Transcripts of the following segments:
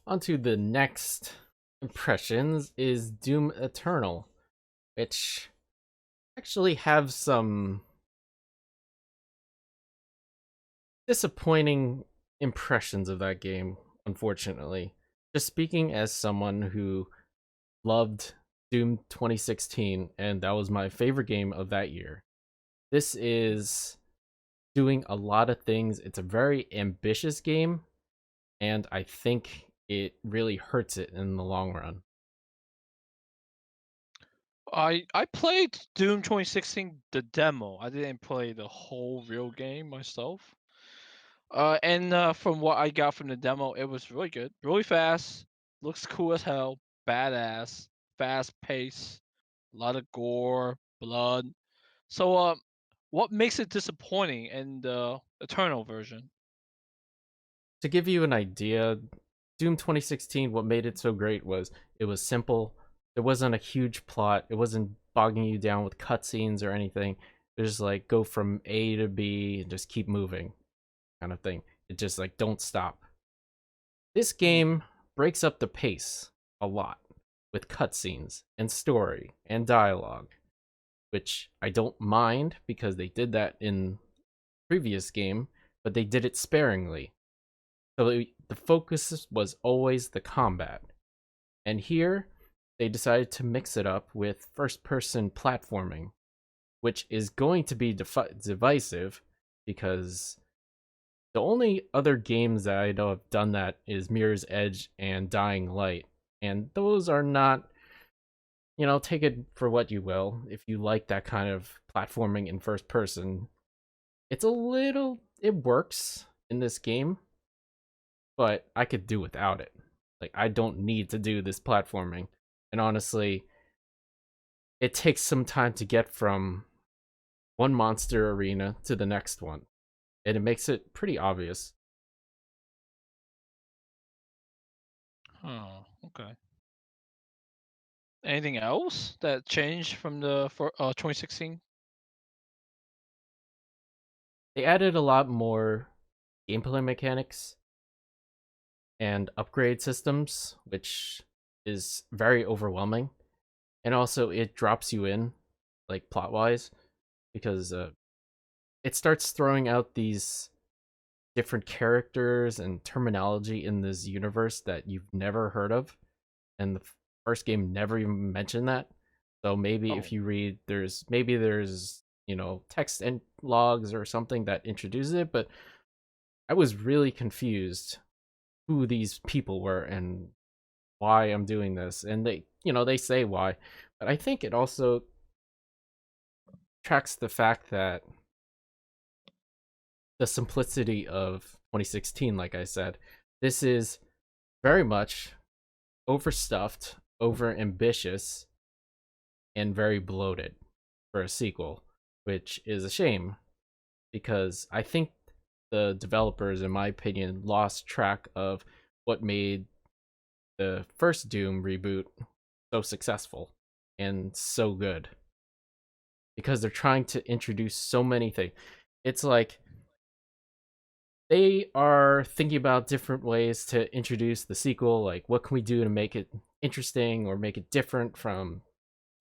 On to the next impressions is Doom Eternal, which actually have some disappointing impressions of that game, unfortunately. Just speaking as someone who loved Doom 2016, and that was my favorite game of that year. This is doing a lot of things. It's a very ambitious game, and I think it really hurts it in the long run. I played Doom 2016 the demo. I didn't play the whole real game myself. And from what I got from the demo, it was really good, really fast, looks cool as hell, badass, fast pace, a lot of gore, blood. So, what makes it disappointing in the Eternal version? To give you an idea, Doom 2016, what made it so great was it was simple. There wasn't a huge plot. It wasn't bogging you down with cutscenes or anything. It was just like go from A to B and just keep moving kind of thing. It just like don't stop. This Hmm. game breaks up the pace a lot with cutscenes and story and dialogue, which I don't mind because they did that in previous game, but they did it sparingly. So the focus was always the combat. And here, they decided to mix it up with first person platforming, which is going to be divisive because the only other games that I know have done that is Mirror's Edge and Dying Light. And those are not, take it for what you will. If you like that kind of platforming in first person, it works in this game, but I could do without it. Like, I don't need to do this platforming. And honestly, it takes some time to get from one monster arena to the next one. And it makes it pretty obvious. Huh. Okay. Anything else that changed from the for 2016? They added a lot more gameplay mechanics and upgrade systems, which is very overwhelming. And also, it drops you in, like plot wise, because it starts throwing out these different characters and terminology in this universe that you've never heard of, and the first game never even mentioned that. So maybe if Oh. you read, there's text and logs or something that introduces it, but I was really confused who these people were and why I'm doing this, and they say why, but I think it also tracks the fact that the simplicity of 2016, like I said, this is very much overstuffed, over ambitious, and very bloated for a sequel, which is a shame because I think the developers, in my opinion, lost track of what made the first Doom reboot so successful and so good because they're trying to introduce so many things. It's like they are thinking about different ways to introduce the sequel, like what can we do to make it interesting or make it different from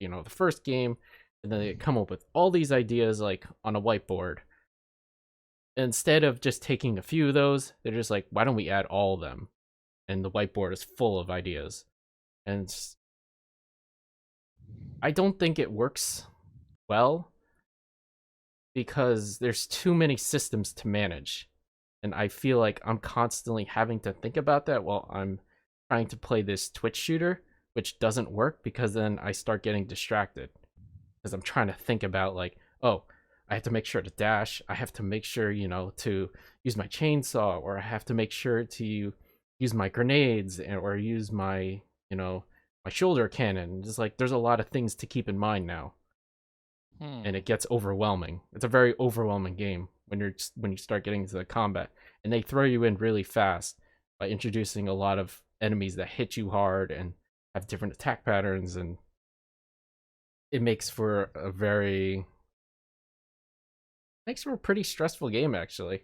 the first game, and then they come up with all these ideas like on a whiteboard. Instead of just taking a few of those, they're just like, why don't we add all of them? And the whiteboard is full of ideas. And I don't think it works well because there's too many systems to manage. And I feel like I'm constantly having to think about that while I'm trying to play this Twitch shooter, which doesn't work because then I start getting distracted because I'm trying to think about like, oh, I have to make sure to dash. I have to make sure, to use my chainsaw, or I have to make sure to use my grenades or use my shoulder cannon. Just like there's a lot of things to keep in mind now, and Hmm. it gets overwhelming. It's a very overwhelming game when you start getting into the combat, and they throw you in really fast by introducing a lot of enemies that hit you hard and have different attack patterns, and it makes for a pretty stressful game actually.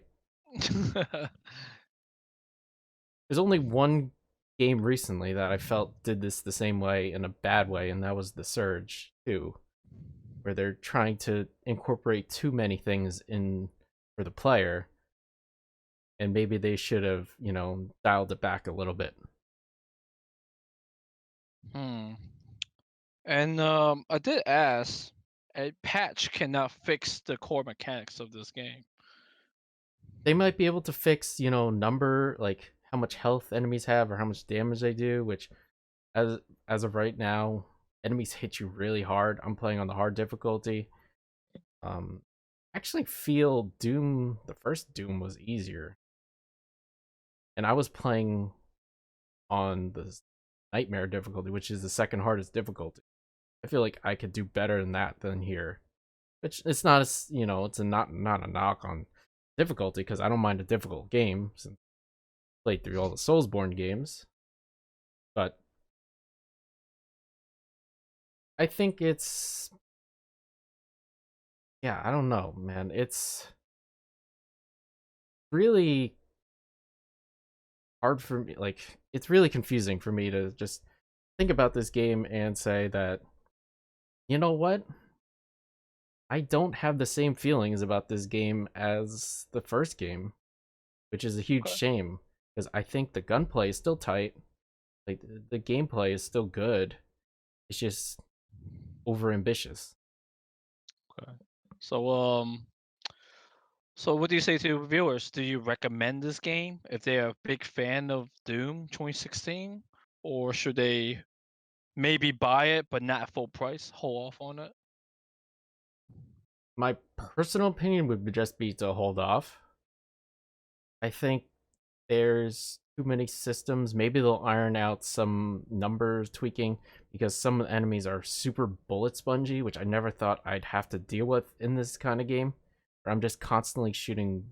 There's only one game recently that I felt did this the same way in a bad way, and that was The Surge 2, where they're trying to incorporate too many things in for the player, and maybe they should have, dialed it back a little bit. Hmm. And I did ask, a patch cannot fix the core mechanics of this game. They might be able to fix, number, like how much health enemies have or how much damage they do, which as of right now, enemies hit you really hard. I'm playing on the hard difficulty. I actually feel Doom, the first Doom was easier. And I was playing on the Nightmare difficulty, which is the second hardest difficulty. I feel like I could do better than that than here. Which it's not as, it's not a knock on difficulty because I don't mind a difficult game since I played through all the Soulsborne games. But I think it's, yeah, I don't know, man. It's really hard for me. Like, it's really confusing for me to just think about this game and say that, you know what? I don't have the same feelings about this game as the first game, which is a huge Okay. shame because I think the gunplay is still tight. Like, the gameplay is still good. It's just overambitious. Okay. So so what do you say to viewers? Do you recommend this game if they are a big fan of Doom 2016, or should they maybe buy it but not at full price, hold off on it? My personal opinion would just be to hold off. I think there's too many systems. Maybe they'll iron out some numbers tweaking because some enemies are super bullet spongy, which I never thought I'd have to deal with in this kind of game. Where I'm just constantly shooting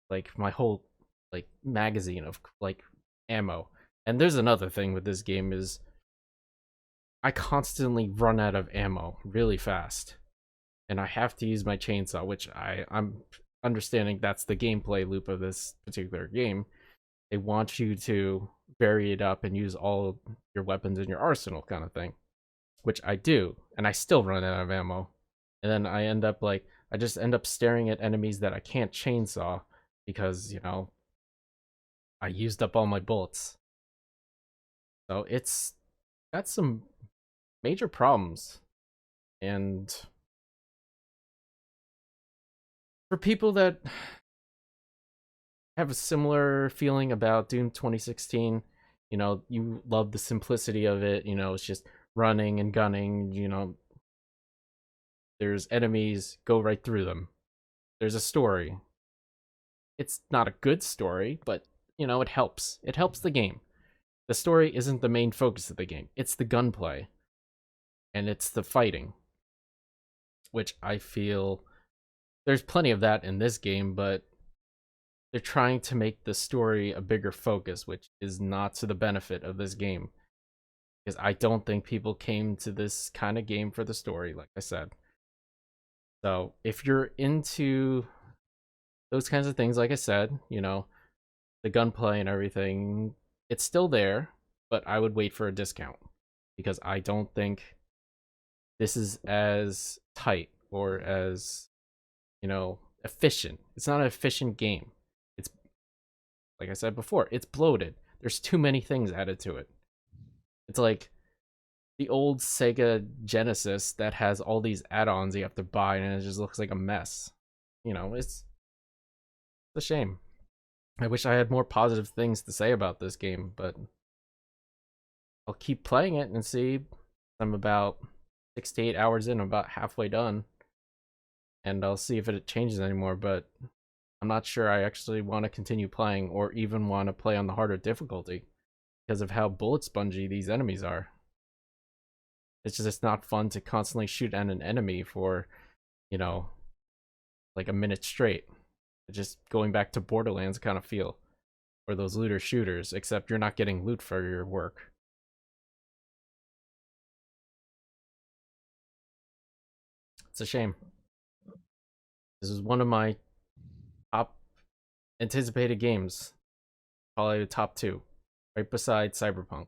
like my whole like magazine of like ammo. And there's another thing with this game is I constantly run out of ammo really fast. And I have to use my chainsaw, which I'm understanding that's the gameplay loop of this particular game. They want you to vary it up and use all your weapons in your arsenal kind of thing, which I do, and I still run out of ammo. And then I just end up staring at enemies that I can't chainsaw because, I used up all my bullets. So it's got some major problems. And for people that have a similar feeling about Doom 2016, you love the simplicity of it, it's just running and gunning, there's enemies, go right through them. There's a story. It's not a good story, but it helps. It helps the game. The story isn't the main focus of the game. It's the gunplay and it's the fighting, which I feel there's plenty of that in this game, but they're trying to make the story a bigger focus, which is not to the benefit of this game. Because I don't think people came to this kind of game for the story, like I said. So if you're into those kinds of things, like I said, the gunplay and everything, it's still there, but I would wait for a discount because I don't think this is as tight or as, efficient. It's not an efficient game. It's, like I said before, it's bloated. There's too many things added to it. It's like the old Sega Genesis that has all these add-ons you have to buy and it just looks like a mess. It's a shame. I wish I had more positive things to say about this game, but I'll keep playing it and see. I'm about 6 to 8 hours in, I'm about halfway done, and I'll see if it changes anymore. But I'm not sure I actually want to continue playing or even want to play on the harder difficulty because of how bullet spongy these enemies are. It's not fun to constantly shoot at an enemy for, you know, like a minute straight. Just going back to Borderlands kind of feel, or those looter shooters, except you're not getting loot for your work. It's a shame. This is one of my top anticipated games, probably the top two. right beside Cyberpunk.